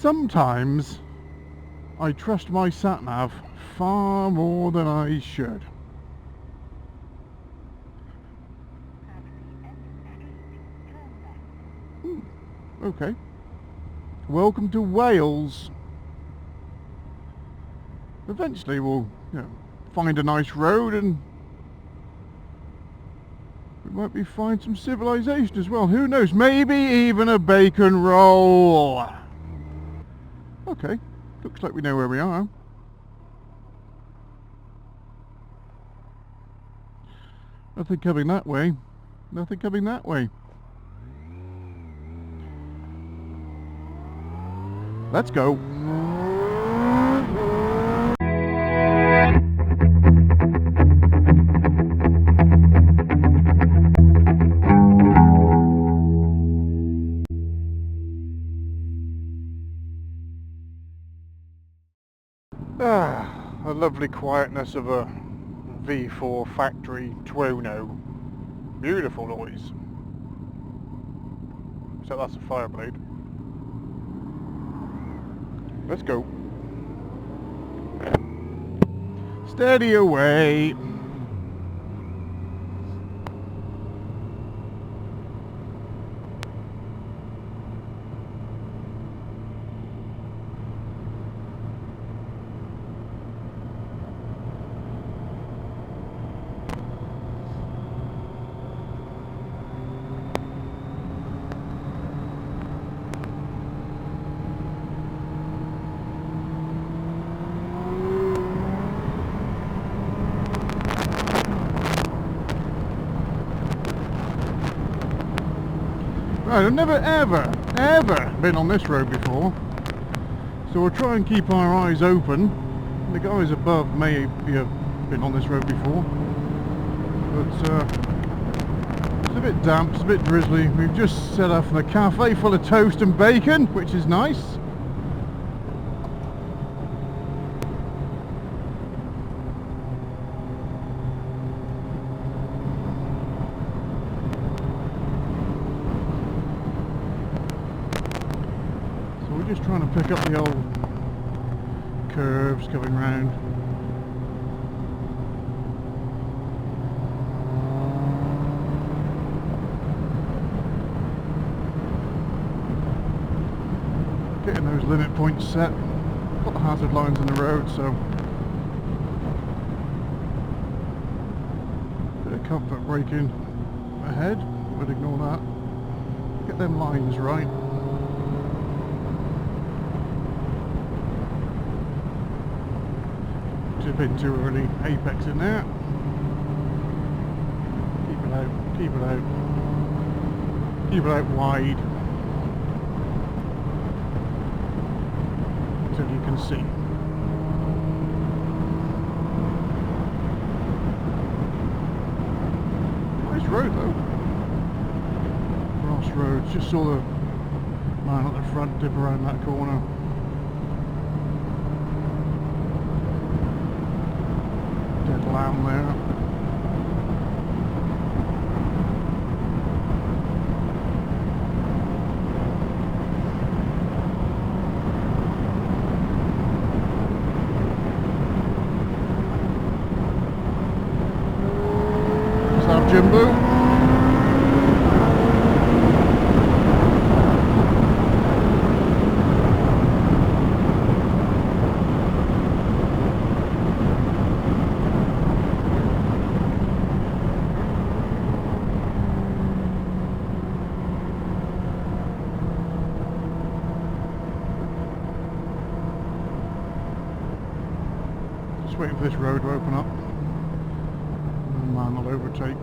Sometimes I trust my sat-nav far more than I should. Okay. Welcome to Wales. Eventually we'll, find a nice road and we might find some civilization as well. Who knows? Maybe even a bacon roll. Okay. Looks like we know where we are. Nothing coming that way. Nothing coming that way. Let's go. The lovely quietness of a V4 factory Tuono. Beautiful noise. So that's a Fireblade. Let's go. Steady away. Right, I've never ever been on this road before, so we'll try and keep our eyes open. The guys above may have been on this road before, but it's a bit damp, it's a bit drizzly. We've just set off in a cafe full of toast and bacon, which is nice. Just trying to pick up the old curves coming round. Getting those limit points set. Got the hazard lines in the road, so bit of comfort braking ahead, but ignore that. Get them lines right. Dip in too early, apex in there. Keep it out, keep it out. Keep it out wide until you can see. Nice road though. Crossroads, just saw the man at the front dip around that corner. Dead lamb there. Is that Jimbo? Just waiting for this road to open up and the man will overtake.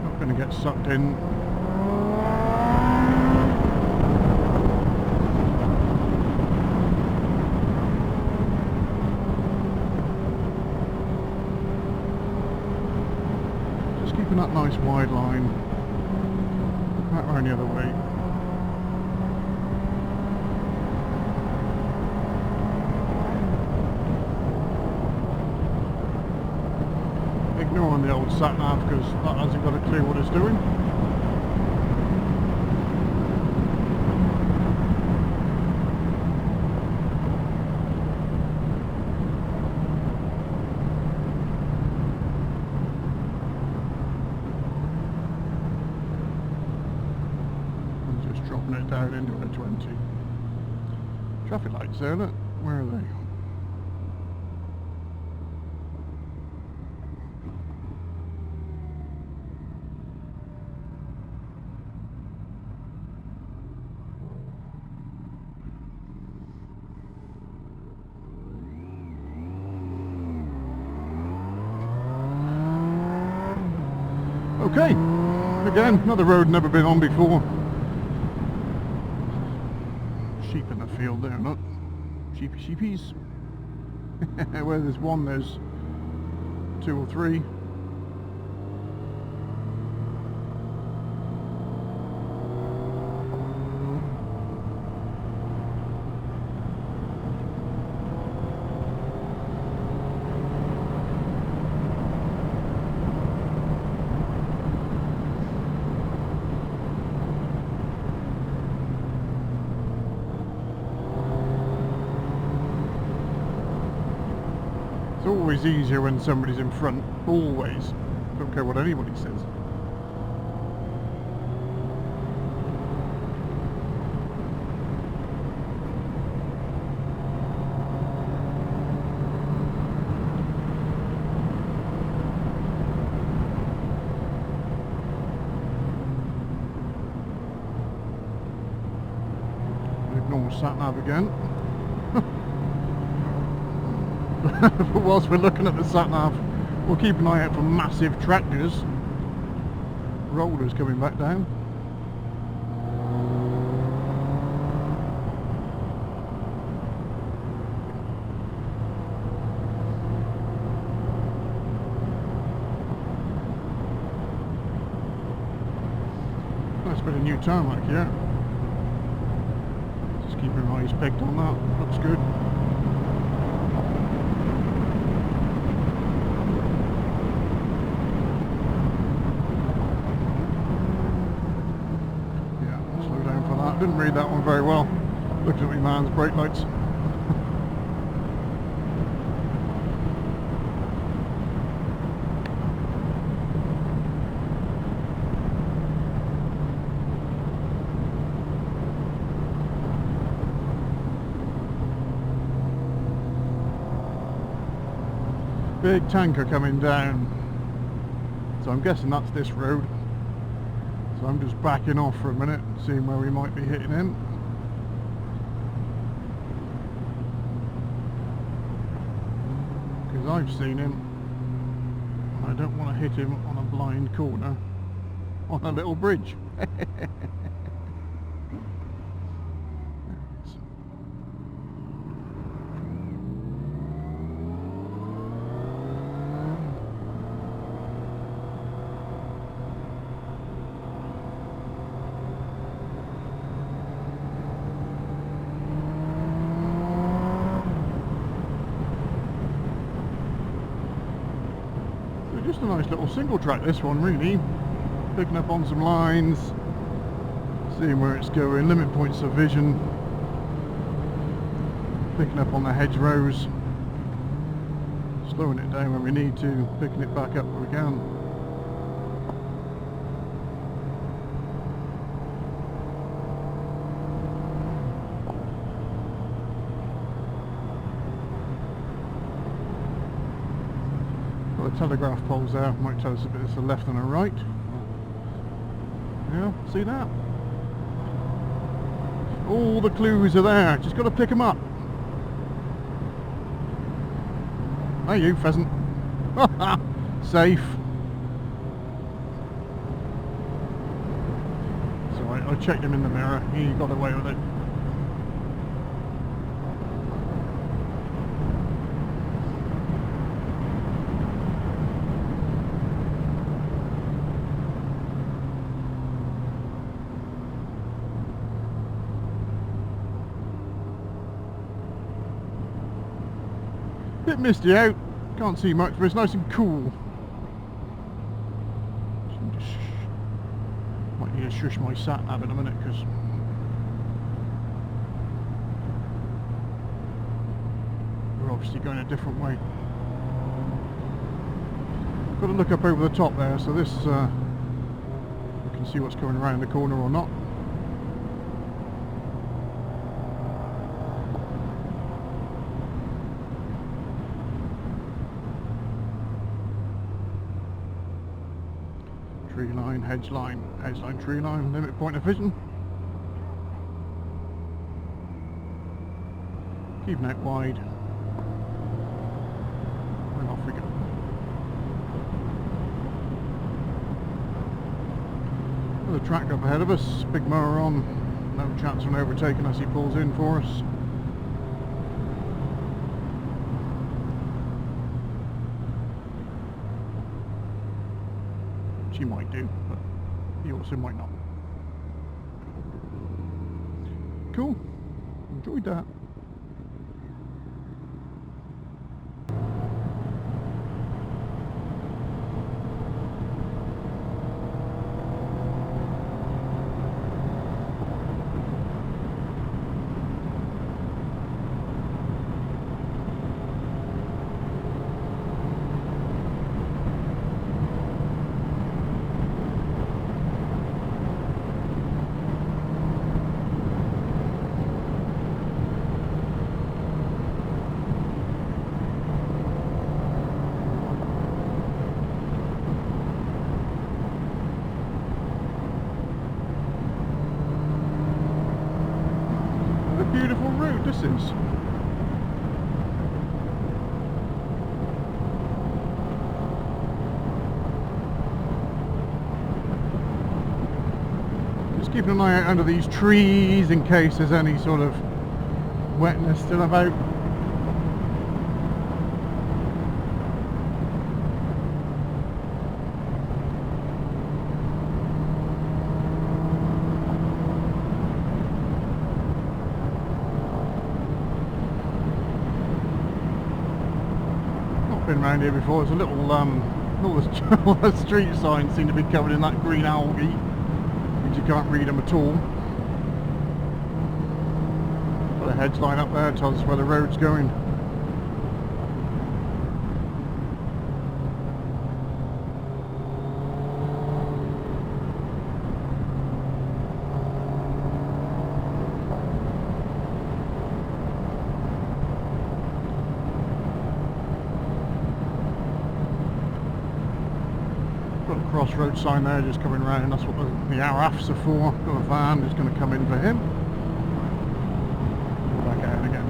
Not going to get sucked in. Keeping that nice wide line, that round the other way. ignoring the old sat nav because that hasn't got a clue what it's doing. I'm just dropping it down into a 20. Traffic lights there, look. Where are they? Okay, again, another road never been on before. Sheep in the field there, look. Sheepies. Where there's one, there's two or three. It's always easier when somebody's in front, always. Don't care what anybody says. Ignore sat nav again. But whilst we're looking at the sat-nav, we'll keep an eye out for massive tractors. Rollers coming back down. Nice bit of new tarmac here. Just keeping our eyes pegged on that. Looks good. Didn't read that one very well. Looking at my man's brake lights. Big tanker coming down. So I'm guessing that's this road. So I'm just backing off for a minute, seeing where we might be hitting him. Because I've seen him, and I don't want to hit him on a blind corner on a little bridge. Just a nice little single track, this one, really. Picking up on some lines, seeing where it's going, limit points of vision, picking up on the hedgerows, slowing it down when we need to, picking it back up when we can. The telegraph poles there might tell us a bit of the left and a right. Yeah, see that? All the clues are there, just got to pick them up. Hey you, pheasant. Safe. So I checked him in the mirror, he got away with it. Bit misty out, can't see much, but it's nice and cool. Might need to shush my sat nav in a minute because we're obviously going a different way. Got to look up over the top there, so this we can see what's going around the corner or not. Tree line, hedge line, tree line, limit point of vision. Keeping it wide. And off we go. Another track up ahead of us, big mower on, no chance of an overtaking as he pulls in for us. He might do, but he also might not. Cool. Enjoyed that. Beautiful route this is. Just keeping an eye out under these trees in case there's any sort of wetness still about. Been around here before. There's a little all the street signs seem to be covered in that green algae, which you can't read them at all. Got a hedge line up there, tells us where the road's going. Crossroad sign there just coming round, that's what the RAFs are for. Got a van just going to come in for him. Back out again.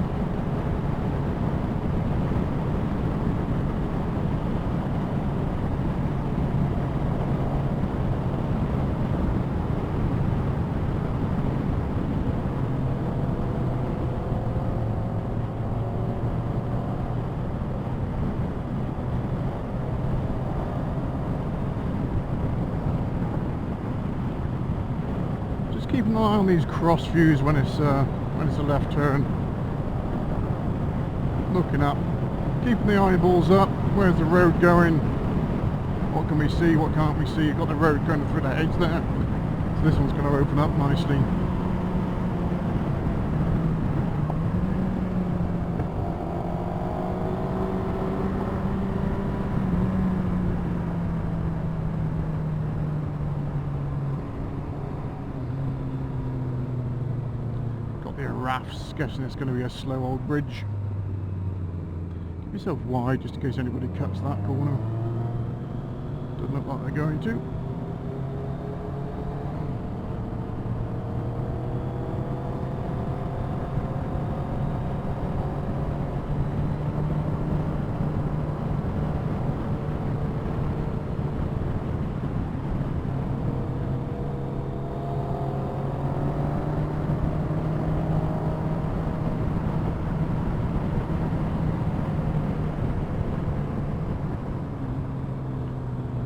Keep an eye on these cross views when it's a left turn. Looking up, keeping the eyeballs up. Where's the road going? What can we see? What can't we see? You've got the road going through the hedge there. So this one's going to open up nicely. Rafts, guessing it's going to be a slow old bridge. Keep yourself wide just in case anybody cuts that corner. Doesn't look like they're going to.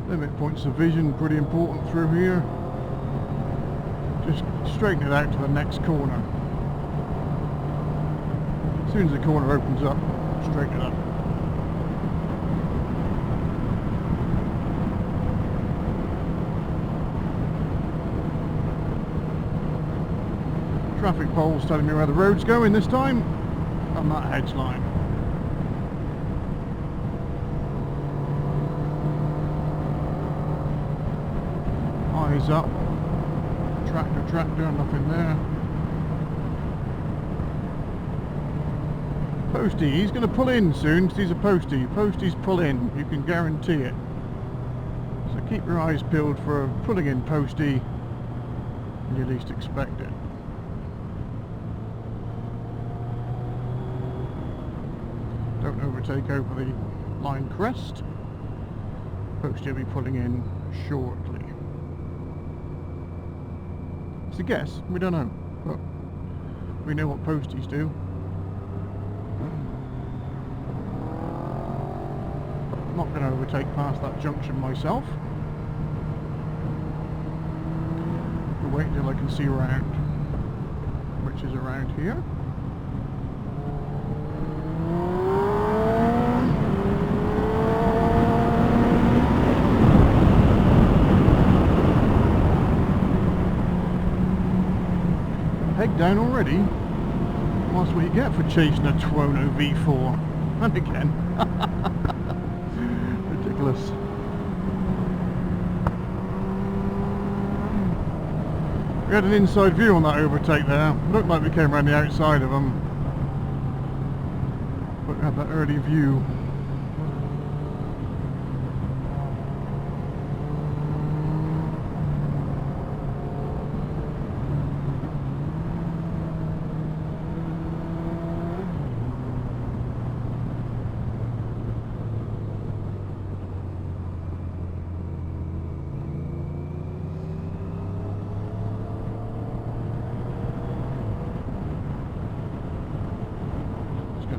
Limit points of vision, pretty important through here. Just straighten it out to the next corner. As soon as the corner opens up, straighten it up. traffic poles telling me where the road's going this time, and that hedge line. Eyes up. Tractor, nothing there. Postie, he's going to pull in soon. He's a postie. Posties pull in, you can guarantee it. So keep your eyes peeled for a pulling in postie when you least expect it. Don't overtake over the line crest. Postie will be pulling in shortly. It's a guess, we don't know, but we know what posties do. I'm not going to overtake past that junction myself. I'll wait until I can see around, which is around here. Peg down already. Well, that's what you get for chasing a Tuono V4. And again. Ridiculous. We had an inside view on that overtake there. Looked like we came around the outside of them. But we had that early view.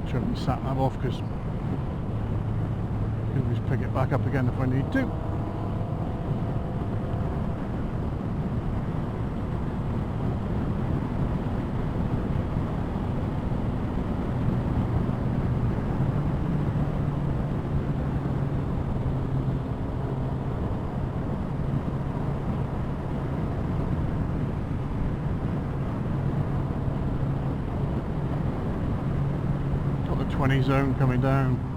Turn my sat nav off because I can always pick it back up again if I need to. Got the 20 zone coming down.